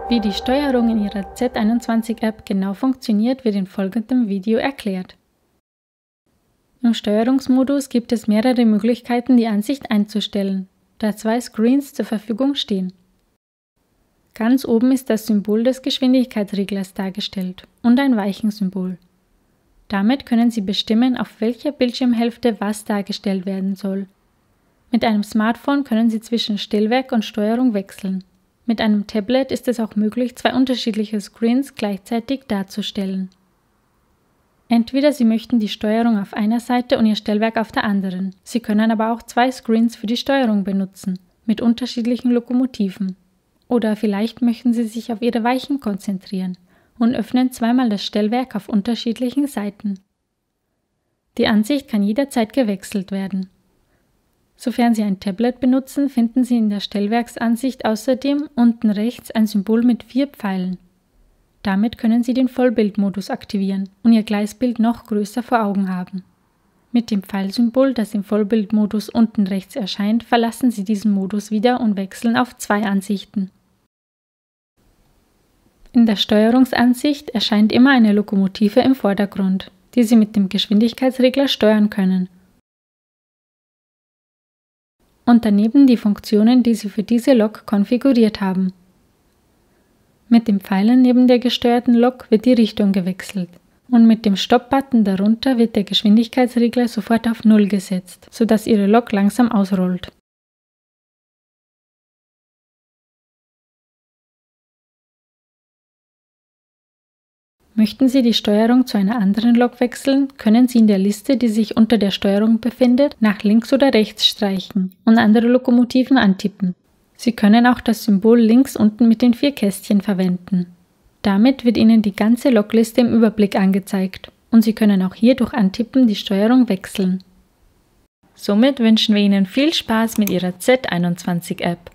Wie die Steuerung in Ihrer Z21-App genau funktioniert, wird in folgendem Video erklärt. Im Steuerungsmodus gibt es mehrere Möglichkeiten, die Ansicht einzustellen, da zwei Screens zur Verfügung stehen. Ganz oben ist das Symbol des Geschwindigkeitsreglers dargestellt und ein Weichensymbol. Damit können Sie bestimmen, auf welcher Bildschirmhälfte was dargestellt werden soll. Mit einem Smartphone können Sie zwischen Stellwerk und Steuerung wechseln. Mit einem Tablet ist es auch möglich, zwei unterschiedliche Screens gleichzeitig darzustellen. Entweder Sie möchten die Steuerung auf einer Seite und Ihr Stellwerk auf der anderen. Sie können aber auch zwei Screens für die Steuerung benutzen, mit unterschiedlichen Lokomotiven. Oder vielleicht möchten Sie sich auf Ihre Weichen konzentrieren und öffnen zweimal das Stellwerk auf unterschiedlichen Seiten. Die Ansicht kann jederzeit gewechselt werden. Sofern Sie ein Tablet benutzen, finden Sie in der Stellwerksansicht außerdem unten rechts ein Symbol mit 4 Pfeilen. Damit können Sie den Vollbildmodus aktivieren und Ihr Gleisbild noch größer vor Augen haben. Mit dem Pfeilsymbol, das im Vollbildmodus unten rechts erscheint, verlassen Sie diesen Modus wieder und wechseln auf 2 Ansichten. In der Steuerungsansicht erscheint immer eine Lokomotive im Vordergrund, die Sie mit dem Geschwindigkeitsregler steuern können. Und daneben die Funktionen, die Sie für diese Lok konfiguriert haben. Mit den Pfeilen neben der gesteuerten Lok wird die Richtung gewechselt und mit dem Stopp-Button darunter wird der Geschwindigkeitsregler sofort auf 0 gesetzt, sodass Ihre Lok langsam ausrollt. Möchten Sie die Steuerung zu einer anderen Lok wechseln, können Sie in der Liste, die sich unter der Steuerung befindet, nach links oder rechts streichen und andere Lokomotiven antippen. Sie können auch das Symbol links unten mit den 4 Kästchen verwenden. Damit wird Ihnen die ganze Lokliste im Überblick angezeigt und Sie können auch hier durch Antippen die Steuerung wechseln. Somit wünschen wir Ihnen viel Spaß mit Ihrer Z21-App.